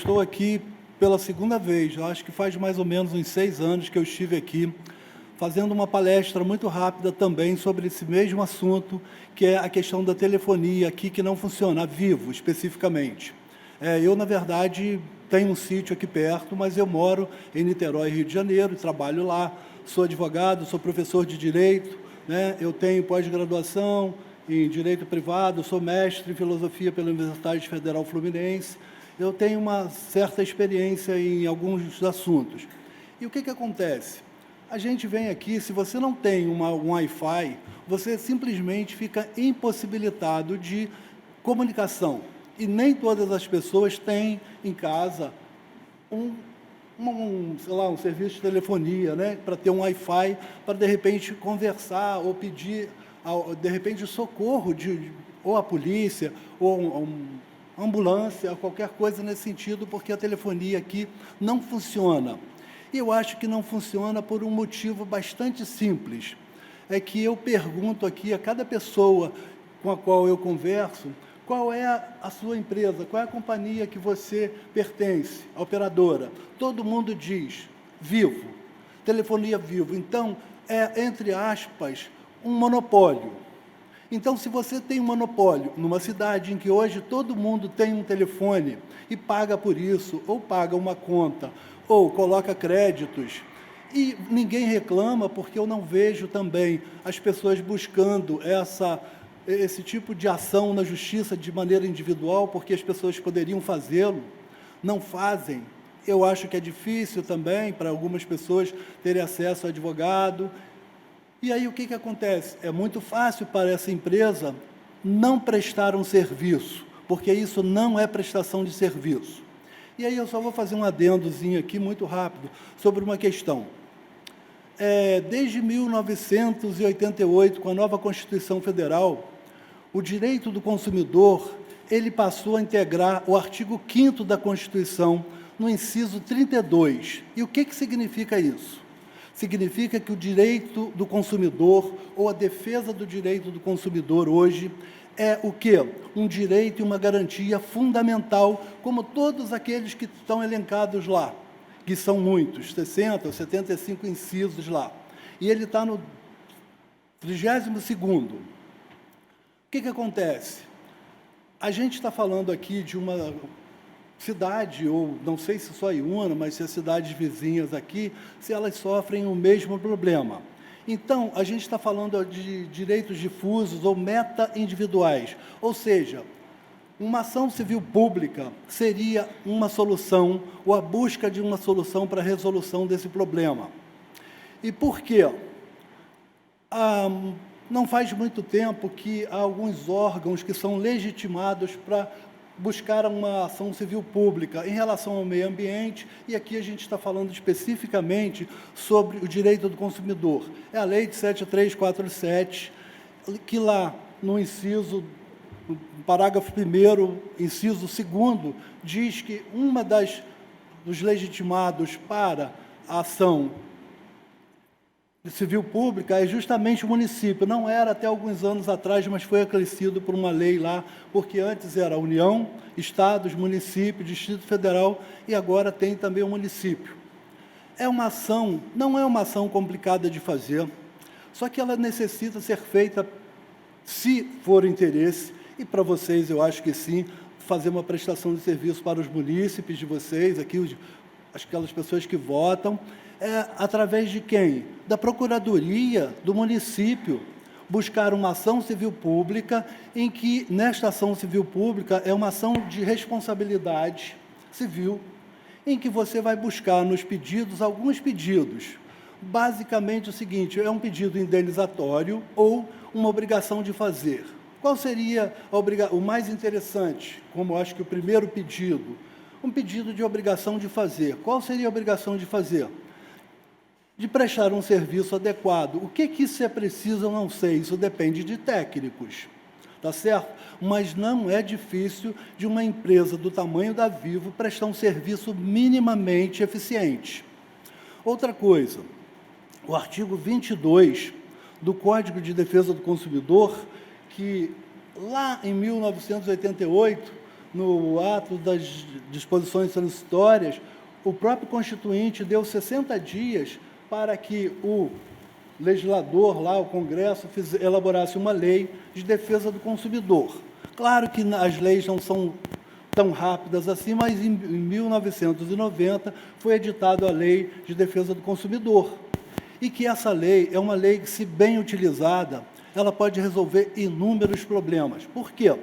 estou aqui pela segunda vez. Eu acho que faz mais ou menos uns 6 anos que eu estive aqui fazendo uma palestra muito rápida também sobre esse mesmo assunto, que é a questão da telefonia aqui que não funciona, a Vivo especificamente. Eu, na verdade, tenho um sítio aqui perto, mas eu moro em Niterói, Rio de Janeiro, trabalho lá, sou advogado, sou professor de Direito, né? Eu tenho pós-graduação em Direito Privado, sou mestre em Filosofia pela Universidade Federal Fluminense, eu tenho uma certa experiência em alguns assuntos. E o que acontece? A gente vem aqui, se você não tem um Wi-Fi, você simplesmente fica impossibilitado de comunicação. E nem todas as pessoas têm em casa sei lá, um serviço de telefonia, né, para ter um Wi-Fi, para, de repente, conversar ou pedir, de repente, socorro ou a polícia, ou ambulância, qualquer coisa nesse sentido, porque a telefonia aqui não funciona. E eu acho que não funciona por um motivo bastante simples. É que eu pergunto aqui a cada pessoa com a qual eu converso, qual é a sua empresa, qual é a companhia que você pertence, a operadora. Todo mundo diz, Vivo, telefonia Vivo. Então, é, entre aspas, um monopólio. Então, se você tem um monopólio numa cidade em que hoje todo mundo tem um telefone e paga por isso, ou paga uma conta, ou coloca créditos, e ninguém reclama, porque eu não vejo também as pessoas buscando esse tipo de ação na justiça de maneira individual, porque as pessoas poderiam fazê-lo, não fazem. Eu acho que é difícil também para algumas pessoas terem acesso a advogado. E aí o que acontece? É muito fácil para essa empresa não prestar um serviço, porque isso não é prestação de serviço. E aí eu só vou fazer um adendozinho aqui, muito rápido, sobre uma questão. Desde 1988, com a nova Constituição Federal, o direito do consumidor, ele passou a integrar o artigo 5º da Constituição, no inciso 32. E o que significa isso? Significa que o direito do consumidor, ou a defesa do direito do consumidor hoje, é o quê? Um direito e uma garantia fundamental, como todos aqueles que estão elencados lá, que são muitos, 60 ou 75 incisos lá. E ele está no 32º. O que acontece? A gente está falando aqui de uma cidade, ou não sei se só Iuna, mas se as cidades vizinhas aqui, se elas sofrem o mesmo problema. Então, a gente está falando de direitos difusos ou meta-individuais, ou seja, uma ação civil pública seria uma solução, ou a busca de uma solução para a resolução desse problema. E por quê? Não faz muito tempo que há alguns órgãos que são legitimados para buscar uma ação civil pública em relação ao meio ambiente, e aqui a gente está falando especificamente sobre o direito do consumidor. É a Lei de 7347, que lá no inciso, no parágrafo 1º, inciso 2º, diz que dos legitimados para a ação civil pública é justamente o município. Não era até alguns anos atrás, mas foi acrescido por uma lei lá, porque antes era a União, Estados, município, Distrito Federal, e agora tem também o município. Não é uma ação complicada de fazer, só que ela necessita ser feita, se for interesse, e para vocês eu acho que sim, fazer uma prestação de serviço para os munícipes de vocês, aqui, aquelas pessoas que votam, através de quem? Da Procuradoria do município, buscar uma ação civil pública, em que, nesta ação civil pública, é uma ação de responsabilidade civil, em que você vai buscar nos pedidos, alguns pedidos. Basicamente o seguinte, é um pedido indenizatório ou uma obrigação de fazer. Qual seria o mais interessante, como eu acho que o primeiro pedido? Um pedido de obrigação de fazer. Qual seria a obrigação de fazer? De prestar um serviço adequado. O que isso é preciso, eu não sei, isso depende de técnicos, tá certo? Mas não é difícil de uma empresa do tamanho da Vivo prestar um serviço minimamente eficiente. Outra coisa, o artigo 22 do Código de Defesa do Consumidor, que lá em 1988 no ato das disposições transitórias, o próprio Constituinte deu 60 dias para que o legislador lá, o Congresso, elaborasse uma lei de defesa do consumidor. Claro que as leis não são tão rápidas assim, mas em 1990 foi editada a Lei de Defesa do Consumidor. E que essa lei é uma lei que, se bem utilizada, ela pode resolver inúmeros problemas. Por quê?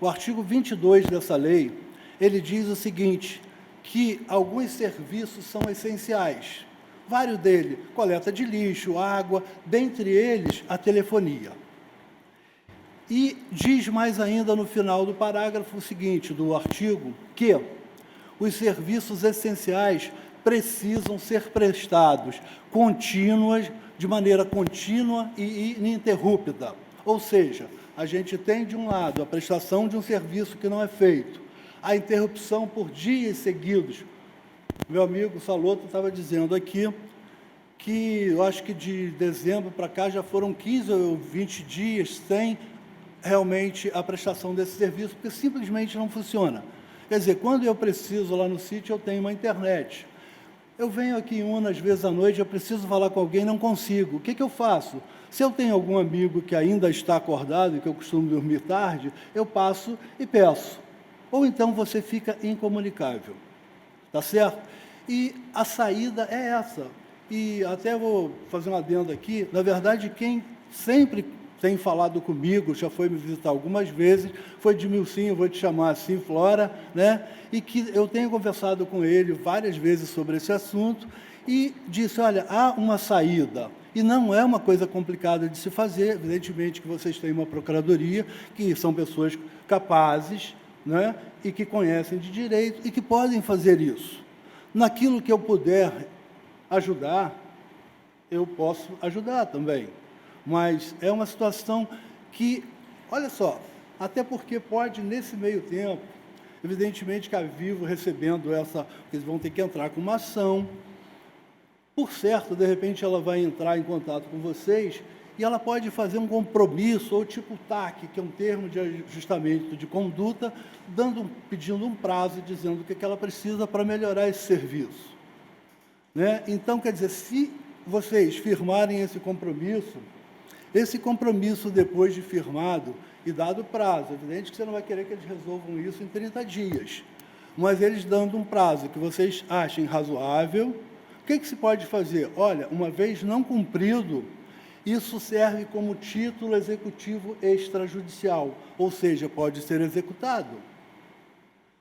O artigo 22 dessa lei, ele diz o seguinte, que alguns serviços são essenciais. Vários deles, coleta de lixo, água, dentre eles, a telefonia. E diz mais ainda no final do parágrafo seguinte do artigo que os serviços essenciais precisam ser prestados de maneira contínua e ininterrupta. Ou seja, a gente tem, de um lado, a prestação de um serviço que não é feito, a interrupção por dias seguidos. Meu amigo Saloto estava dizendo aqui que, eu acho que de dezembro para cá já foram 15 ou 20 dias sem realmente a prestação desse serviço, porque simplesmente não funciona. Quer dizer, quando eu preciso lá no sítio, eu tenho uma internet. Eu venho aqui em Una, às vezes à noite, eu preciso falar com alguém, não consigo. O que eu faço? Se eu tenho algum amigo que ainda está acordado, que eu costumo dormir tarde, eu passo e peço. Ou então você fica incomunicável. Tá certo? E a saída é essa. E até vou fazer um adendo aqui. Na verdade, quem sempre tem falado comigo, já foi me visitar algumas vezes, foi Edmilson, eu vou te chamar assim, Flora, né? E que eu tenho conversado com ele várias vezes sobre esse assunto e disse, olha, há uma saída. E não é uma coisa complicada de se fazer, evidentemente que vocês têm uma procuradoria, que são pessoas capazes, né? E que conhecem de direito e que podem fazer isso. Naquilo que eu puder ajudar, eu posso ajudar também. Mas é uma situação que, olha só, até porque pode, nesse meio tempo, evidentemente que a Vivo recebendo essa, eles vão ter que entrar com uma ação, por certo, de repente ela vai entrar em contato com vocês e ela pode fazer um compromisso, ou tipo TAC, que é um termo de ajustamento de conduta, pedindo um prazo, dizendo o que ela precisa para melhorar esse serviço. Né? Então, quer dizer, se vocês firmarem esse compromisso depois de firmado e dado prazo, evidente que você não vai querer que eles resolvam isso em 30 dias, mas eles dando um prazo que vocês achem razoável, o que se pode fazer? Olha, uma vez não cumprido, isso serve como título executivo extrajudicial, ou seja, pode ser executado.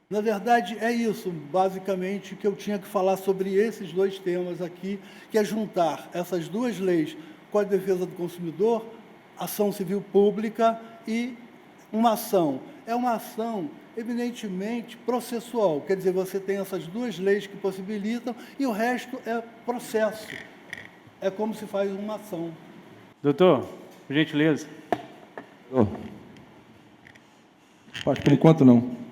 Na verdade, é isso, basicamente, que eu tinha que falar sobre esses dois temas aqui, que é juntar essas duas leis, Código de Defesa do Consumidor, ação civil pública e uma ação. É uma ação eminentemente processual, quer dizer, você tem essas duas leis que possibilitam e o resto é processo. É como se faz uma ação. Doutor, por gentileza. Acho que por enquanto não.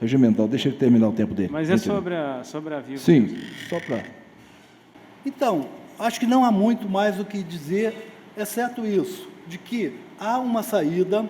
Regimental, deixa ele terminar o tempo dele. Mas é sobre a Vivo. Sim, só para... Então, acho que não há muito mais o que dizer, exceto isso, de que há uma saída,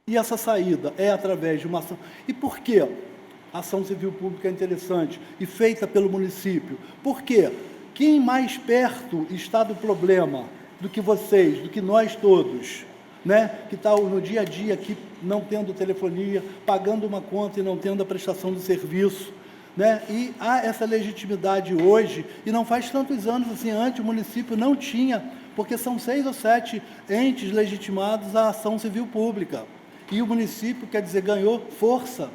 e essa saída é através de uma ação. E por que a ação civil pública é interessante e feita pelo município? Porque quem mais perto está do problema do que vocês, do que nós todos, né? Que está no dia a dia aqui, não tendo telefonia, pagando uma conta e não tendo a prestação do serviço, né? E há essa legitimidade hoje, e não faz tantos anos assim, antes o município não tinha, porque são 6 ou 7 entes legitimados à ação civil pública. E o município, quer dizer, ganhou força,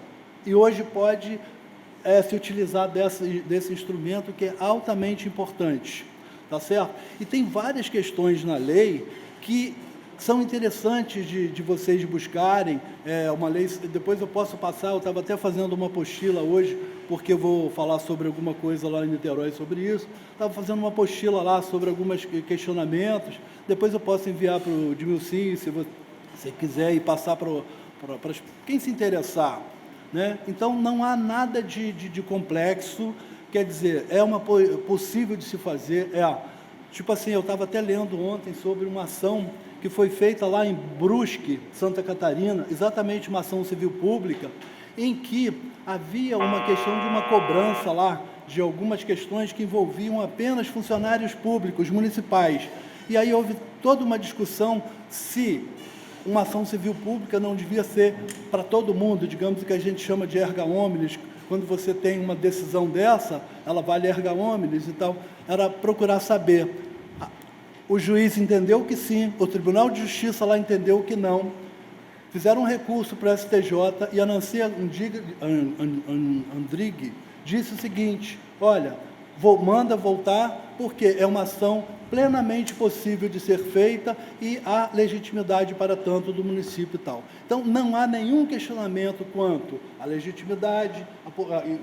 e hoje pode se utilizar desse instrumento que é altamente importante, tá certo? E tem várias questões na lei que são interessantes de vocês buscarem, uma lei, depois eu posso passar, eu estava até fazendo uma apostila hoje, porque eu vou falar sobre alguma coisa lá em Niterói sobre isso, estava fazendo uma apostila lá sobre alguns questionamentos, depois eu posso enviar para o Edmilson, se você quiser, e passar para quem se interessar, né? Então, não há nada de complexo, quer dizer, possível de se fazer, tipo assim, eu estava até lendo ontem sobre uma ação que foi feita lá em Brusque, Santa Catarina, exatamente uma ação civil pública, em que havia uma questão de uma cobrança lá, de algumas questões que envolviam apenas funcionários públicos, municipais. E aí houve toda uma discussão se uma ação civil pública não devia ser para todo mundo, digamos o que a gente chama de erga omnes. Quando você tem uma decisão dessa, ela vale erga omnes e tal. Era procurar saber. O juiz entendeu que sim, o Tribunal de Justiça lá entendeu que não. Fizeram um recurso para o STJ e a Nancy Andrighi disse o seguinte: olha, manda voltar porque é uma ação plenamente possível de ser feita e há legitimidade para tanto do município e tal. Então, não há nenhum questionamento quanto à legitimidade,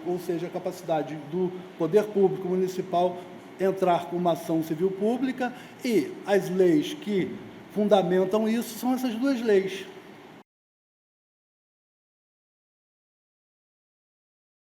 ou seja, a capacidade do poder público municipal entrar com uma ação civil pública, e as leis que fundamentam isso são essas duas leis.